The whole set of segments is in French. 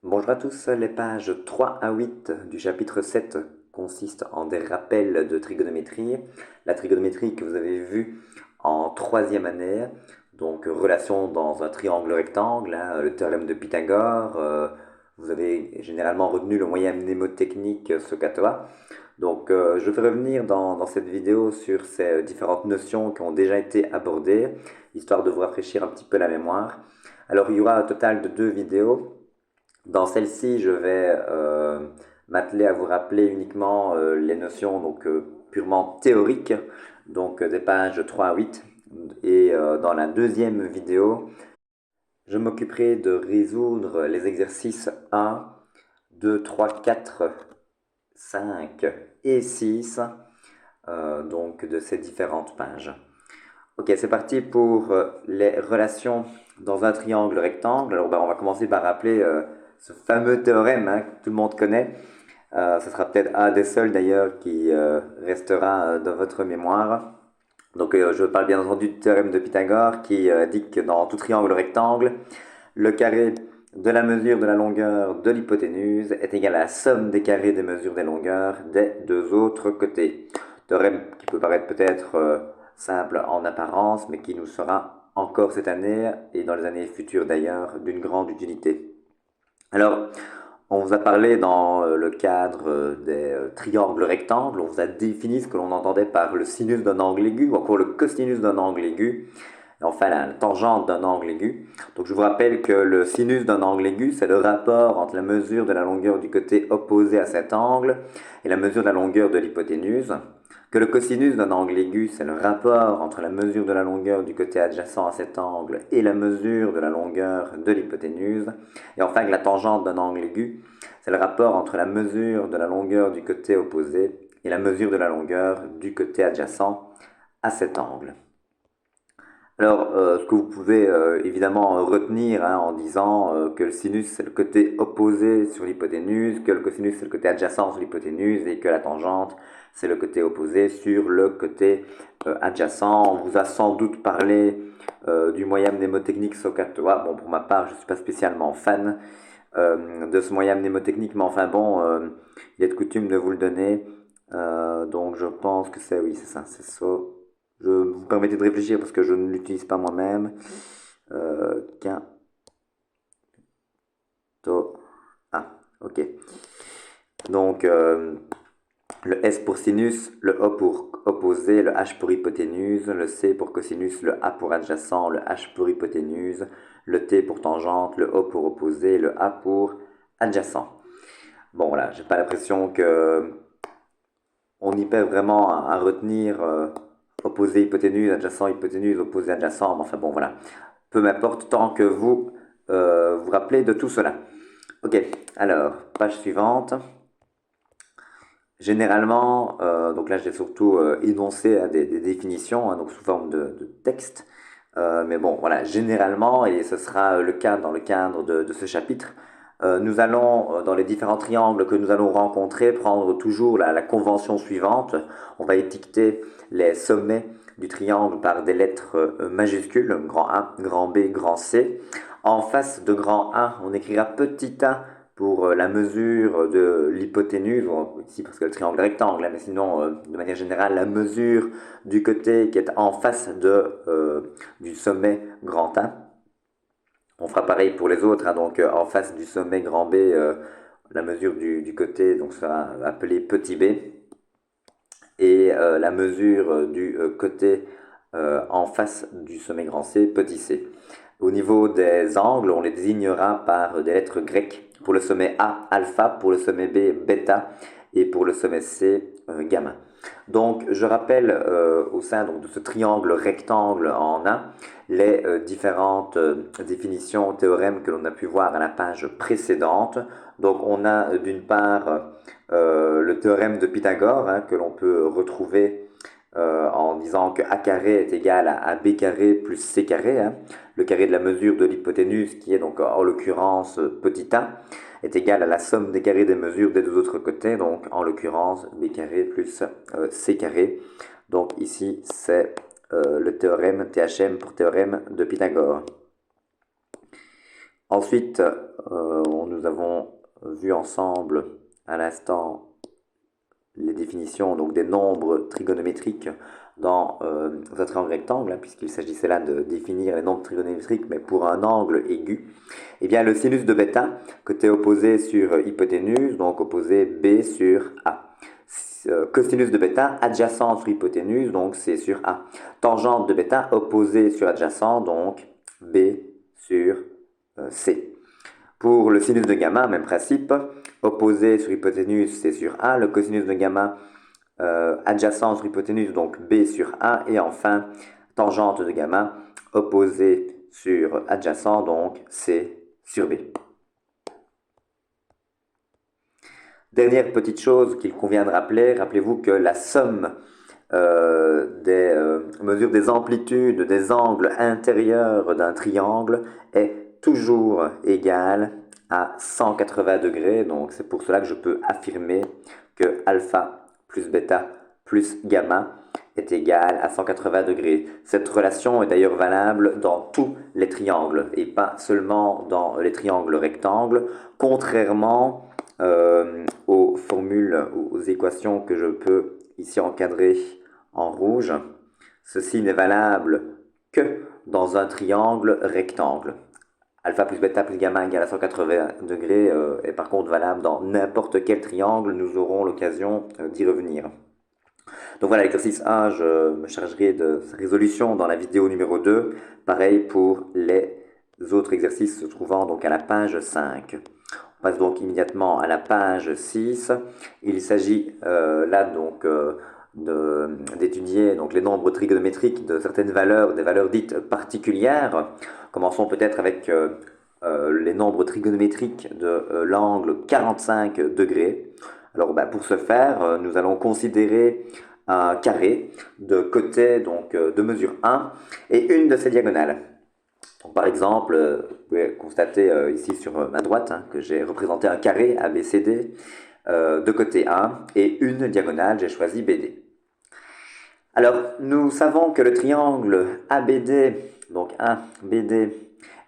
Bonjour à tous, les pages 3 à 8 du chapitre 7 consistent en des rappels de trigonométrie. La trigonométrie que vous avez vue en troisième année, donc relation dans un triangle rectangle, hein, le théorème de Pythagore, vous avez généralement retenu le moyen mnémotechnique SOHCAHTOA. Donc je vais revenir dans cette vidéo sur ces différentes notions qui ont déjà été abordées, histoire de vous rafraîchir un petit peu la mémoire. Alors il y aura un total de deux vidéos. Dans celle-ci, je vais m'atteler à vous rappeler uniquement les notions purement théoriques, donc des pages 3 à 8. Et dans la deuxième vidéo, je m'occuperai de résoudre les exercices 1, 2, 3, 4, 5 et 6, donc de ces différentes pages. Ok, c'est parti pour les relations dans un triangle rectangle. Alors, on va commencer par rappeler ce fameux théorème, hein, que tout le monde connaît. Ce sera peut-être un des seuls d'ailleurs qui restera dans votre mémoire. Donc, je parle bien entendu du théorème de Pythagore qui dit que dans tout triangle rectangle, le carré de la mesure de la longueur de l'hypoténuse est égal à la somme des carrés des mesures des longueurs des deux autres côtés. Théorème qui peut paraître peut-être simple en apparence, mais qui nous sera encore cette année et dans les années futures d'ailleurs d'une grande utilité. Alors, on vous a parlé dans le cadre des triangles rectangles, on vous a défini ce que l'on entendait par le sinus d'un angle aigu, ou encore le cosinus d'un angle aigu, et enfin la tangente d'un angle aigu. Donc je vous rappelle que le sinus d'un angle aigu, c'est le rapport entre la mesure de la longueur du côté opposé à cet angle et la mesure de la longueur de l'hypoténuse. Que le cosinus d'un angle aigu, c'est le rapport entre la mesure de la longueur du côté adjacent à cet angle et la mesure de la longueur de l'hypoténuse. Et enfin que la tangente d'un angle aigu, c'est le rapport entre la mesure de la longueur du côté opposé et la mesure de la longueur du côté adjacent à cet angle. Alors, ce que vous pouvez évidemment retenir, hein, en disant que le sinus c'est le côté opposé sur l'hypoténuse, que le cosinus c'est le côté adjacent sur l'hypoténuse et que la tangente c'est le côté opposé sur le côté adjacent. On vous a sans doute parlé du moyen mnémotechnique SOHCAHTOA. Bon, pour ma part, je ne suis pas spécialement fan de ce moyen mnémotechnique, mais enfin bon, il est de coutume de vous le donner. Donc je pense que c'est, oui, c'est ça, c'est ça. Je vous permettez de réfléchir parce que je ne l'utilise pas moi-même. Quinto. Ah, ok. Donc, le S pour sinus, le O pour opposé, le H pour hypoténuse, le C pour cosinus, le A pour adjacent, le H pour hypoténuse, le T pour tangente, le O pour opposé, le A pour adjacent. Bon, voilà, j'ai pas l'impression que on y perd vraiment à retenir opposé hypoténuse, adjacent hypoténuse, opposé adjacent. Mais enfin bon, voilà. Peu m'importe tant que vous vous rappelez de tout cela. Ok, alors, page suivante. Généralement, donc là j'ai surtout énoncé des définitions, hein, donc sous forme de texte. Mais bon, voilà, généralement, et ce sera le cas dans le cadre de ce chapitre, nous allons, dans les différents triangles que nous allons rencontrer, prendre toujours la convention suivante. On va étiqueter les sommets du triangle par des lettres majuscules, grand A, grand B, grand C. En face de grand A, on écrira petit a pour la mesure de l'hypoténuse, ici parce que le triangle rectangle, mais sinon, de manière générale, la mesure du côté qui est en face du sommet grand A. On fera pareil pour les autres, hein, donc en face du sommet grand B, la mesure du côté donc, sera appelée petit b, et la mesure du côté en face du sommet grand C, petit c. Au niveau des angles, on les désignera par des lettres grecques. Pour le sommet A, alpha, pour le sommet B, bêta, et pour le sommet C, gamma. Donc, je rappelle au sein donc, de ce triangle rectangle en A, les différentes définitions, théorèmes que l'on a pu voir à la page précédente. Donc, on a d'une part le théorème de Pythagore, hein, que l'on peut retrouver en disant que a carré est égal à b carré plus c carré, hein. Le carré de la mesure de l'hypoténuse, qui est donc en l'occurrence petit a, est égal à la somme des carrés des mesures des deux autres côtés, donc en l'occurrence b carré plus c carré. Donc ici c'est le théorème THM pour théorème de Pythagore. Ensuite, nous avons vu ensemble à l'instant les définitions donc, des nombres trigonométriques dans un triangle rectangle, hein, puisqu'il s'agissait là de définir les nombres trigonométriques, mais pour un angle aigu. Eh bien, le sinus de bêta, côté opposé sur hypoténuse, donc opposé B sur A. Cosinus de bêta, adjacent sur hypoténuse, donc c'est sur A. Tangente de bêta, opposé sur adjacent, donc B sur C. Pour le sinus de gamma, même principe, opposé sur hypoténuse, c'est sur A. Le cosinus de gamma, adjacent sur hypoténuse, donc B sur A. Et enfin, tangente de gamma, opposé sur adjacent, donc C sur B. Dernière petite chose qu'il convient de rappeler, rappelez-vous que la somme des mesures des amplitudes des angles intérieurs d'un triangle est toujours égale à 180 degrés. Donc c'est pour cela que je peux affirmer que alpha plus bêta plus gamma est égal à 180 degrés. Cette relation est d'ailleurs valable dans tous les triangles et pas seulement dans les triangles rectangles, contrairement aux formules, aux équations que je peux ici encadrer en rouge. Ceci n'est valable que dans un triangle rectangle. Alpha plus bêta plus gamma égale à 180 degrés est par contre valable dans n'importe quel triangle. Nous aurons l'occasion d'y revenir. Donc voilà, l'exercice 1, je me chargerai de sa résolution dans la vidéo numéro 2. Pareil pour les autres exercices se trouvant donc à la page 5. On passe donc immédiatement à la page 6. Il s'agit là donc d'étudier donc les nombres trigonométriques de certaines valeurs, des valeurs dites particulières. Commençons peut-être avec les nombres trigonométriques de l'angle 45 degrés. Alors pour ce faire, nous allons considérer un carré de côté donc, de mesure 1 et une de ses diagonales. Donc, par exemple, vous pouvez constater ici sur ma droite hein, que j'ai représenté un carré ABCD de côté 1 et une diagonale, j'ai choisi BD. Alors, nous savons que le triangle ABD, donc 1 BD,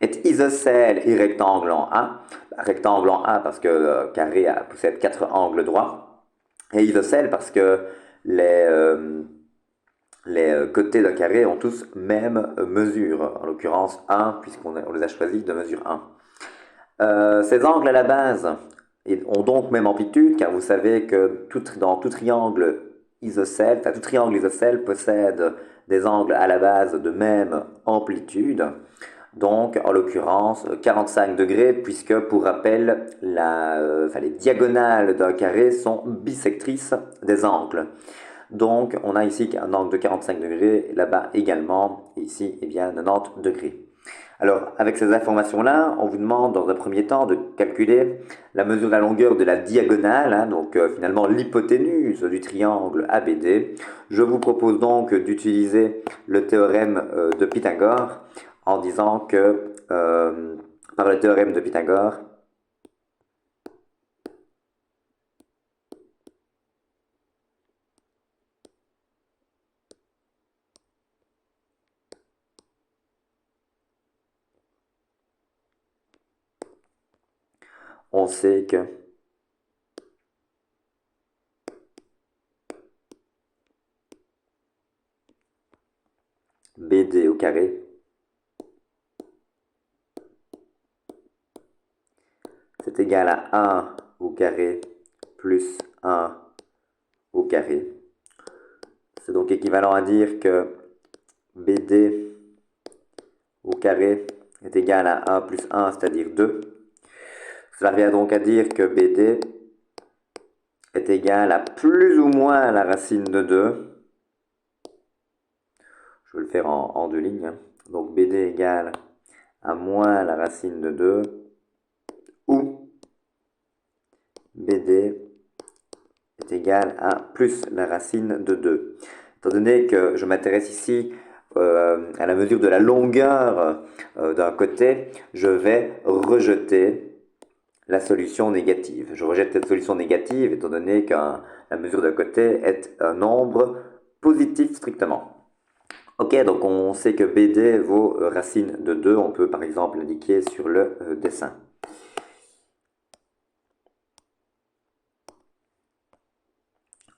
est isocèle et rectangle en A. Rectangle en A parce que carré possède 4 angles droits. Et isocèle parce que les côtés d'un carré ont tous même mesure, en l'occurrence 1, puisqu'on les a choisis de mesure 1. Ces angles à la base ont donc même amplitude, car vous savez que dans tout triangle isocèle, tout triangle isocèle possède des angles à la base de même amplitude. Donc, en l'occurrence, 45 degrés, puisque, pour rappel, les diagonales d'un carré sont bissectrices des angles. Donc, on a ici un angle de 45 degrés, là-bas également, ici, eh bien, 90 degrés. Alors, avec ces informations-là, on vous demande dans un premier temps de calculer la mesure de la longueur de la diagonale, hein, donc finalement l'hypoténuse du triangle ABD. Je vous propose donc d'utiliser le théorème de Pythagore en disant que par le théorème de Pythagore, on sait que BD au carré c'est égal à 1 au carré plus 1 au carré. C'est donc équivalent à dire que BD au carré est égal à 1 plus 1, c'est-à-dire 2. Cela revient donc à dire que BD est égal à plus ou moins la racine de 2. Je vais le faire en deux lignes. Donc BD égale à moins la racine de 2 ou BD est égal à plus la racine de 2. Étant donné que je m'intéresse ici à la mesure de la longueur d'un côté, je vais rejeter la solution négative. Je rejette cette solution négative étant donné que la mesure d'un côté est un nombre positif strictement. Ok, donc on sait que BD vaut racine de 2. On peut par exemple l'indiquer sur le dessin.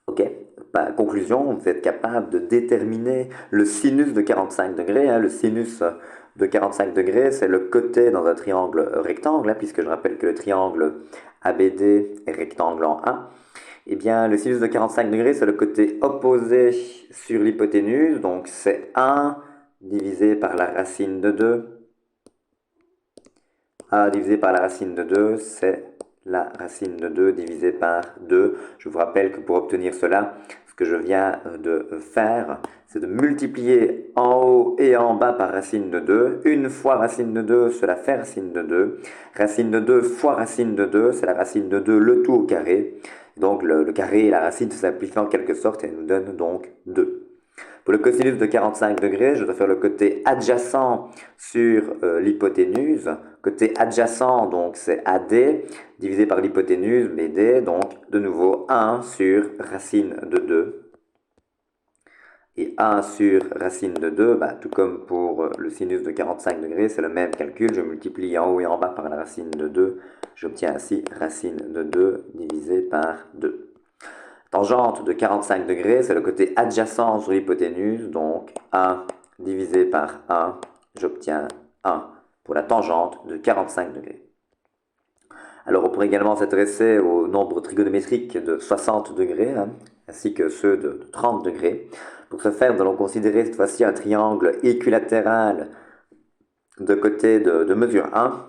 Ok, bah, conclusion, vous êtes capable de déterminer le sinus de 45 degrés. Hein. Le sinus de 45 degrés, c'est le côté dans un triangle rectangle, hein, puisque je rappelle que le triangle ABD est rectangle en A. Eh bien, le sinus de 45 degrés, c'est le côté opposé sur l'hypoténuse, donc c'est 1 divisé par la racine de 2. 1 divisé par la racine de 2, c'est la racine de 2 divisé par 2. Je vous rappelle que pour obtenir cela, ce que je viens de faire, c'est de multiplier en haut et en bas par racine de 2. Une fois racine de 2, cela fait racine de 2. Racine de 2 fois racine de 2, c'est la racine de 2, le tout au carré. Donc le carré et la racine se simplifient en quelque sorte et nous donnent donc 2. Pour le cosinus de 45 degrés, je dois faire le côté adjacent sur l'hypoténuse. Côté adjacent, donc c'est AD, divisé par l'hypoténuse, BD, donc de nouveau 1 sur racine de 2. Et 1 sur racine de 2, bah, tout comme pour le sinus de 45 degrés, c'est le même calcul. Je multiplie en haut et en bas par la racine de 2. J'obtiens ainsi racine de 2 divisé par 2. Tangente de 45 degrés, c'est le côté adjacent sur l'hypoténuse, donc 1 divisé par 1, j'obtiens 1 pour la tangente de 45 degrés. Alors on pourrait également s'intéresser aux nombres trigonométriques de 60 degrés, hein, ainsi que ceux de 30 degrés. Pour ce faire, nous allons considérer cette fois-ci un triangle équilatéral de côté de mesure 1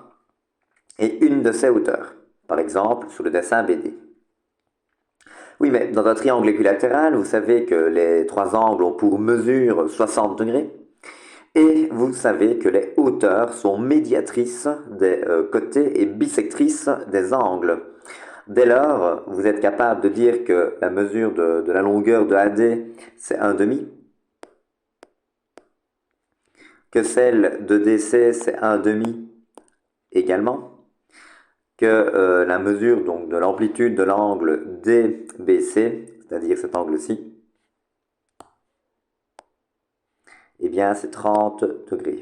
et une de ses hauteurs, par exemple sur le dessin BD. Oui, mais dans un triangle équilatéral, vous savez que les trois angles ont pour mesure 60 degrés. Et vous savez que les hauteurs sont médiatrices des côtés et bissectrices des angles. Dès lors, vous êtes capable de dire que la mesure de la longueur de AD, c'est 1,5. Que celle de DC, c'est 1,5 également. Que la mesure donc, de l'amplitude de l'angle DBC, c'est-à-dire cet angle-ci, eh bien, c'est 30 degrés.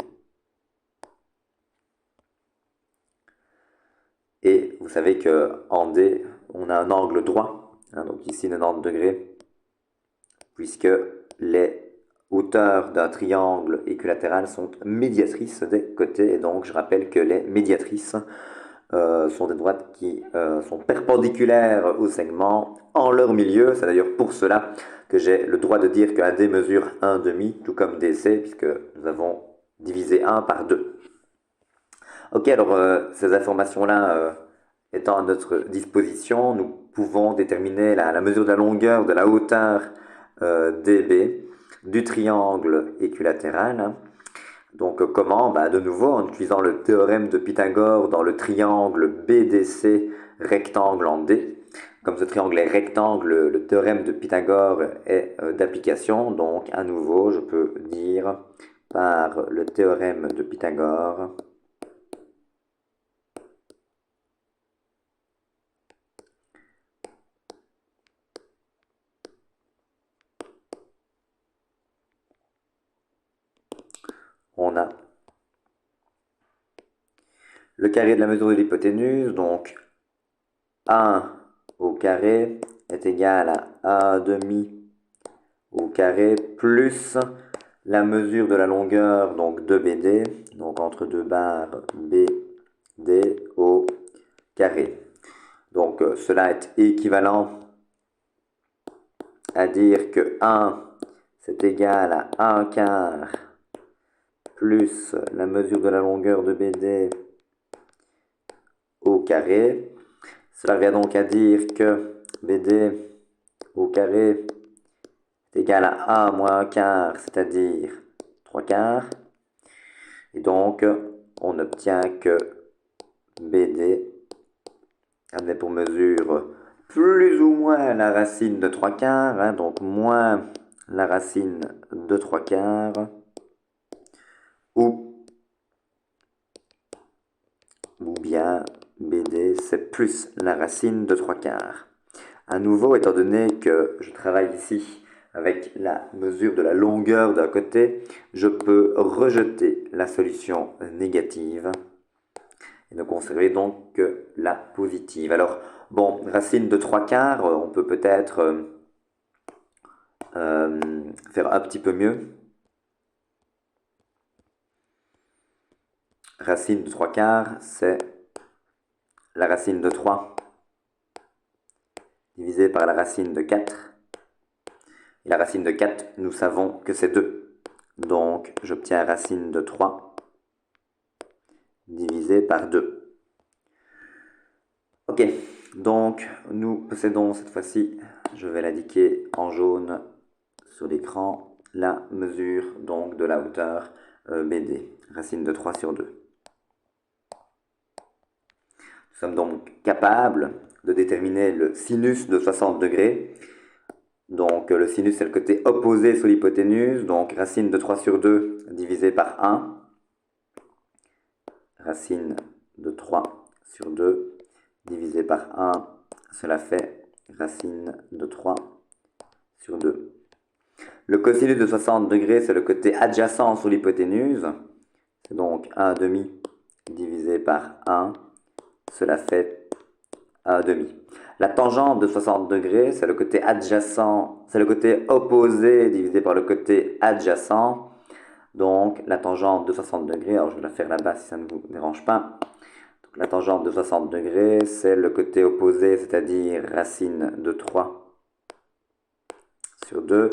Et vous savez qu'en D, on a un angle droit, hein, donc ici 90 degrés, puisque les hauteurs d'un triangle équilatéral sont médiatrices des côtés. Et donc, je rappelle que les médiatrices sont des droites qui sont perpendiculaires au segment en leur milieu. C'est d'ailleurs pour cela que j'ai le droit de dire que AD mesure 1,5, tout comme DC, puisque nous avons divisé 1 par 2. Ok, alors ces informations-là étant à notre disposition, nous pouvons déterminer la mesure de la longueur de la hauteur DB du triangle équilatéral. Hein. Donc comment? Bah, de nouveau en utilisant le théorème de Pythagore dans le triangle BDC rectangle en D. Comme ce triangle est rectangle, le théorème de Pythagore est d'application. Donc à nouveau, je peux dire par le théorème de Pythagore on a le carré de la mesure de l'hypoténuse, donc 1 au carré est égal à 1 demi au carré plus la mesure de la longueur, donc 2BD, donc entre deux barres BD au carré. Donc cela est équivalent à dire que 1 c'est égal à 1 quart plus la mesure de la longueur de BD au carré. Cela vient donc à dire que BD au carré est égal à 1 moins 1 quart, c'est-à-dire 3 quarts. Et donc, on obtient que BD avait pour mesure plus ou moins la racine de 3 quarts, hein, donc moins la racine de 3 quarts, ou bien BD c'est plus la racine de 3 quarts. À nouveau, étant donné que je travaille ici avec la mesure de la longueur d'un côté, je peux rejeter la solution négative et ne conserver donc que la positive. Alors, bon, racine de 3/4, on peut peut-être faire un petit peu mieux. Racine de 3/4, c'est la racine de 3 divisé par la racine de 4. Et la racine de 4, nous savons que c'est 2. Donc, j'obtiens racine de 3 divisé par 2. Ok, donc nous possédons cette fois-ci, je vais l'indiquer en jaune sur l'écran, la mesure donc de la hauteur BD, racine de 3 sur 2. Nous sommes donc capables de déterminer le sinus de 60 degrés. Donc le sinus c'est le côté opposé sur l'hypoténuse, donc racine de 3 sur 2 divisé par 1. Racine de 3 sur 2 divisé par 1, cela fait racine de 3 sur 2. Le cosinus de 60 degrés, c'est le côté adjacent sur l'hypoténuse. C'est donc 1/2 divisé par 1, cela fait 1/2. La tangente de 60 degrés, c'est le côté adjacent, c'est le côté opposé divisé par le côté adjacent. Donc la tangente de 60 degrés, alors je vais la faire là-bas si ça ne vous dérange pas. Donc, la tangente de 60 degrés, c'est le côté opposé, c'est-à-dire racine de 3 sur 2,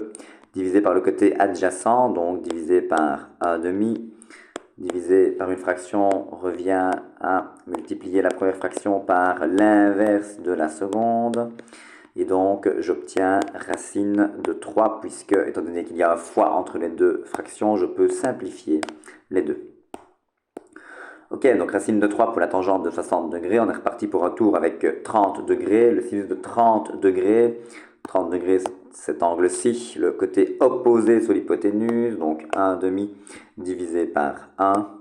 divisé par le côté adjacent, donc divisé par 1/2, divisé par une fraction revient à multiplier la première fraction par l'inverse de la seconde. Et donc, j'obtiens racine de 3, puisque, étant donné qu'il y a un fois entre les deux fractions, je peux simplifier les deux. Ok, donc racine de 3 pour la tangente de 60 degrés. On est reparti pour un tour avec 30 degrés. Le sinus de 30 degrés. 30 degrés, cet angle-ci, le côté opposé sur l'hypoténuse. Donc 1/2 divisé par 1.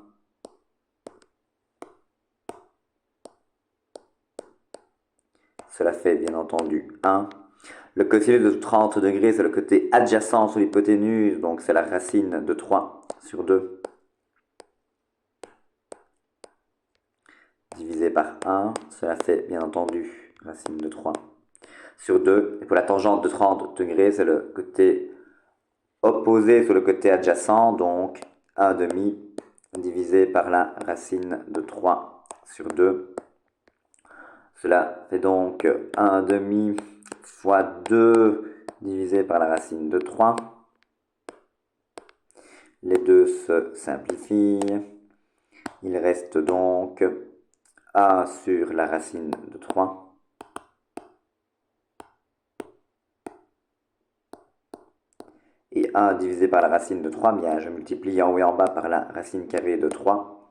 Cela fait bien entendu 1. Le cosinus de 30 degrés, c'est le côté adjacent sur l'hypoténuse. Donc c'est la racine de 3 sur 2. Divisé par 1, cela fait bien entendu racine de 3 sur 2. Et pour la tangente de 30 degrés, c'est le côté opposé sur le côté adjacent, donc 1/2 divisé par la racine de 3 sur 2. Cela fait donc 1/2 fois 2 divisé par la racine de 3. Les deux se simplifient. Il reste donc a sur la racine de 3. Et a divisé par la racine de 3, bien je multiplie en haut et en bas par la racine carrée de 3.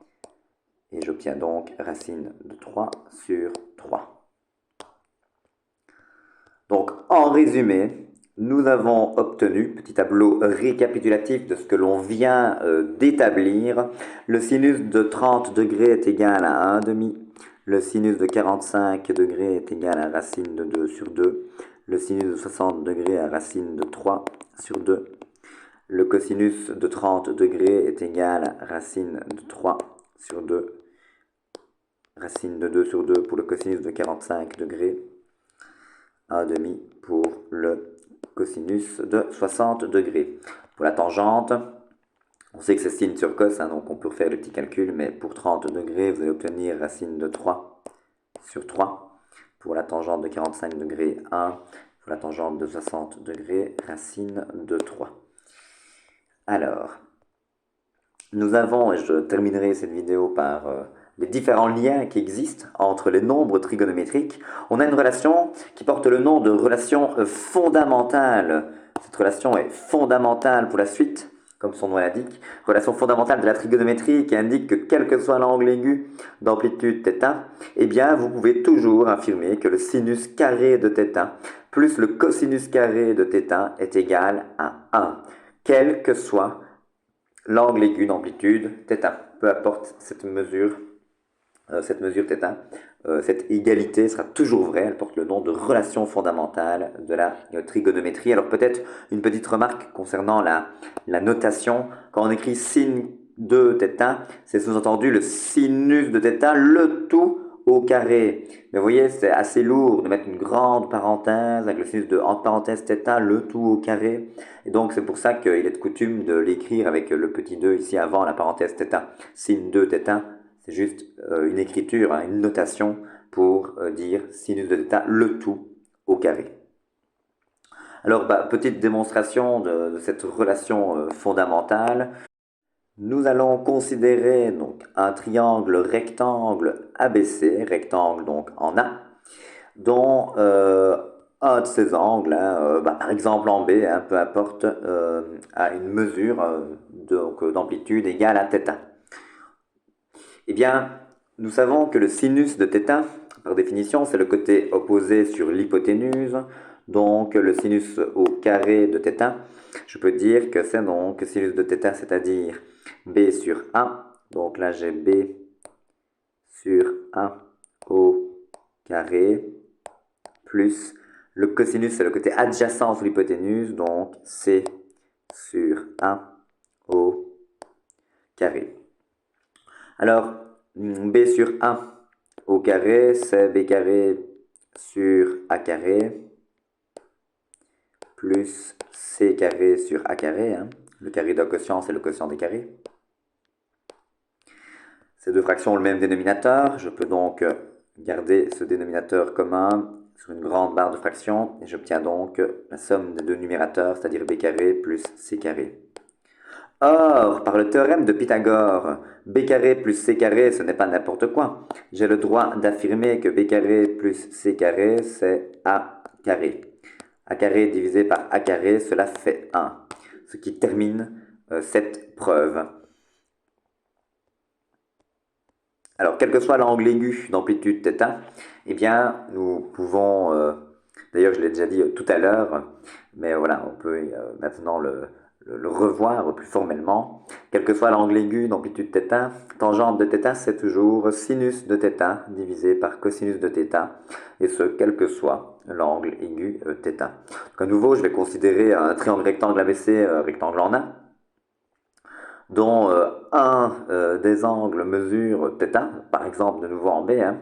Et j'obtiens donc racine de 3 sur 3. Donc en résumé, nous avons obtenu, petit tableau récapitulatif de ce que l'on vient d'établir. Le sinus de 30 degrés est égal à 1/2. Le sinus de 45 degrés est égal à racine de 2 sur 2. Le sinus de 60 degrés à racine de 3 sur 2. Le cosinus de 30 degrés est égal à racine de 3 sur 2. Racine de 2 sur 2 pour le cosinus de 45 degrés. 1/2 pour le cosinus de 60 degrés. Pour la tangente, on sait que c'est sin sur cos, hein, donc on peut faire le petit calcul, mais pour 30 degrés, vous allez obtenir racine de 3 sur 3. Pour la tangente de 45 degrés, 1. Pour la tangente de 60 degrés, racine de 3. Alors, nous avons, et je terminerai cette vidéo par les différents liens qui existent entre les nombres trigonométriques. On a une relation qui porte le nom de relation fondamentale. Cette relation est fondamentale pour la suite, comme son nom l'indique. Relation fondamentale de la trigonométrie qui indique que quel que soit l'angle aigu d'amplitude θ, eh bien vous pouvez toujours affirmer que le sinus carré de θ plus le cosinus carré de θ est égal à 1, quel que soit l'angle aigu d'amplitude θ, peu importe cette mesure cette mesure θ, cette égalité sera toujours vraie, elle porte le nom de relation fondamentale de la trigonométrie. Alors peut-être une petite remarque concernant la notation. Quand on écrit sin de θ, c'est sous-entendu le sinus de θ, le tout au carré. Mais vous voyez, c'est assez lourd de mettre une grande parenthèse avec le sinus de entre parenthèses θ, le tout au carré. Et donc c'est pour ça qu'il est de coutume de l'écrire avec le petit 2 ici avant la parenthèse θ, sin de θ. C'est juste une écriture, hein, une notation pour dire sinus de θ, le tout au carré. Alors, petite démonstration de cette relation fondamentale. Nous allons considérer donc un triangle rectangle ABC, rectangle donc en A, dont un de ces angles, hein, par exemple en B, hein, peu importe, a une mesure d'amplitude égale à θ. Eh bien, nous savons que le sinus de θ, par définition, c'est le côté opposé sur l'hypoténuse. Donc, le sinus au carré de θ, je peux dire que c'est donc sinus de θ, c'est-à-dire b sur a. Donc là, j'ai b sur a au carré, plus le cosinus, c'est le côté adjacent sur l'hypoténuse. Donc, c sur a au carré. Alors, b sur a au carré, c'est b carré sur a carré, plus c carré sur a carré. Hein. Le carré d'un quotient, c'est le quotient des carrés. Ces deux fractions ont le même dénominateur. Je peux donc garder ce dénominateur commun sur une grande barre de fractions. Et j'obtiens donc la somme des deux numérateurs, c'est-à-dire b carré plus c carré. Or, par le théorème de Pythagore, b carré plus c carré, ce n'est pas n'importe quoi. J'ai le droit d'affirmer que b carré plus c carré, c'est a carré. A carré divisé par a carré, cela fait 1. Ce qui termine cette preuve. Alors, quel que soit l'angle aigu d'amplitude θ, eh bien, nous pouvons, d'ailleurs je l'ai déjà dit tout à l'heure, mais voilà, on peut maintenant le revoir plus formellement. Quel que soit l'angle aigu d'amplitude θ, tangente de θ, c'est toujours sinus de θ divisé par cosinus de θ, et ce, quel que soit l'angle aigu θ. Donc, à nouveau, je vais considérer un triangle rectangle ABC, rectangle en A, dont un des angles mesure θ, par exemple de nouveau en B. Hein.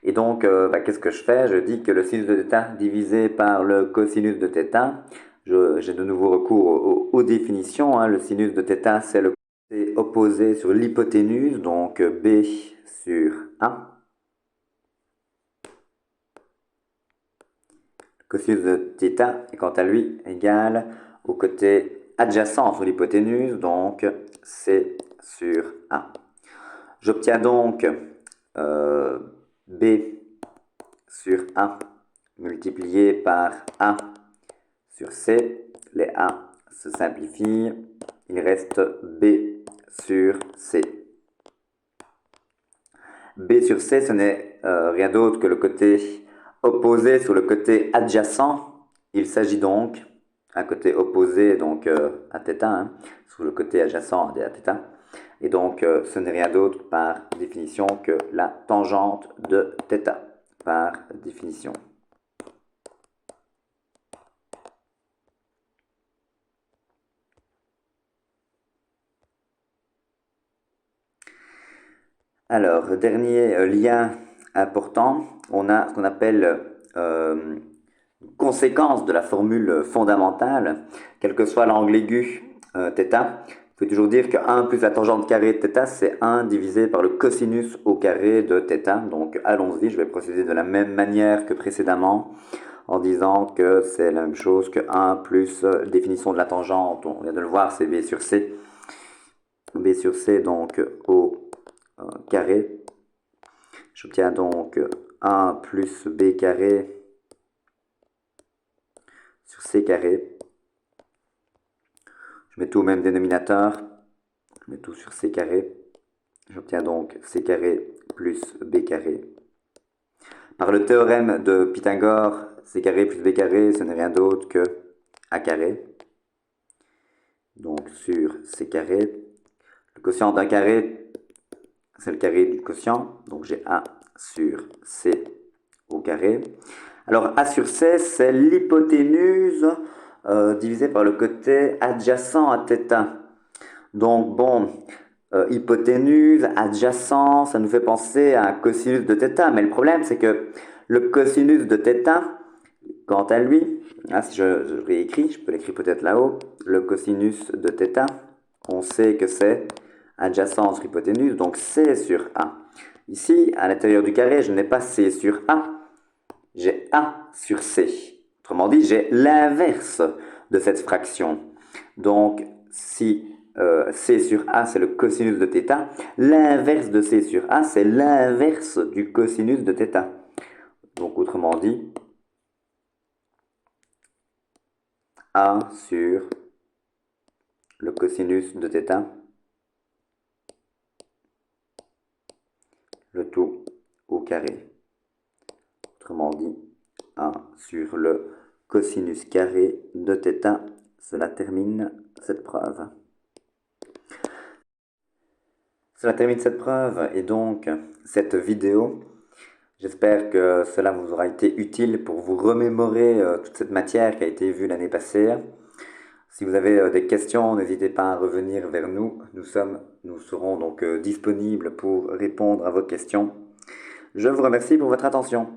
Et donc, qu'est-ce que je fais? Je dis que le sinus de θ divisé par le cosinus de θ, j'ai de nouveau recours aux définitions. Hein. Le sinus de θ, c'est le côté opposé sur l'hypoténuse, donc B sur A. Le cosinus de θ est quant à lui égal au côté adjacent sur l'hypoténuse, donc C sur A. J'obtiens donc B sur A multiplié par A sur C. Les A se simplifient. Il reste B sur C. B sur C, ce n'est rien d'autre que le côté opposé sur le côté adjacent. Il s'agit donc un côté opposé donc, à θ, hein, sur le côté adjacent à θ. Et donc, ce n'est rien d'autre par définition que la tangente de θ, par définition. Alors, dernier lien important, on a ce qu'on appelle conséquence de la formule fondamentale, quel que soit l'angle aigu θ. Il faut toujours dire que 1 plus la tangente carrée de θ, c'est 1 divisé par le cosinus au carré de θ. Donc allons-y, je vais procéder de la même manière que précédemment en disant que c'est la même chose que 1 plus définition de la tangente, on vient de le voir, c'est b sur c. B sur c donc au carré. J'obtiens donc 1 plus b carré sur c carré. Je mets tout au même dénominateur. Je mets tout sur c carré. J'obtiens donc c carré plus b carré. Par le théorème de Pythagore, c carré plus b carré, ce n'est rien d'autre que a carré. Donc sur c carré. Le quotient d'un carré, c'est le carré du quotient, donc j'ai A sur C au carré. Alors A sur C, c'est l'hypoténuse divisé par le côté adjacent à θ. Donc bon, hypoténuse, adjacent, ça nous fait penser à un cosinus de θ, mais le problème c'est que le cosinus de θ, quant à lui, si je réécris, je peux l'écrire peut-être là-haut, le cosinus de θ, on sait que c'est adjacent sur hypoténuse, donc C sur A. Ici, à l'intérieur du carré, je n'ai pas C sur A, j'ai A sur C. Autrement dit, j'ai l'inverse de cette fraction. Donc, si C sur A, c'est le cosinus de θ, l'inverse de C sur A, c'est l'inverse du cosinus de θ. Donc, autrement dit, A sur le cosinus de θ, le tout au carré. Autrement dit, A sur le cosinus carré de θ. Cela termine cette preuve. Cela termine cette preuve et donc cette vidéo. J'espère que cela vous aura été utile pour vous remémorer toute cette matière qui a été vue l'année passée. Si vous avez des questions, n'hésitez pas à revenir vers nous. Nous serons donc disponibles pour répondre à vos questions. Je vous remercie pour votre attention.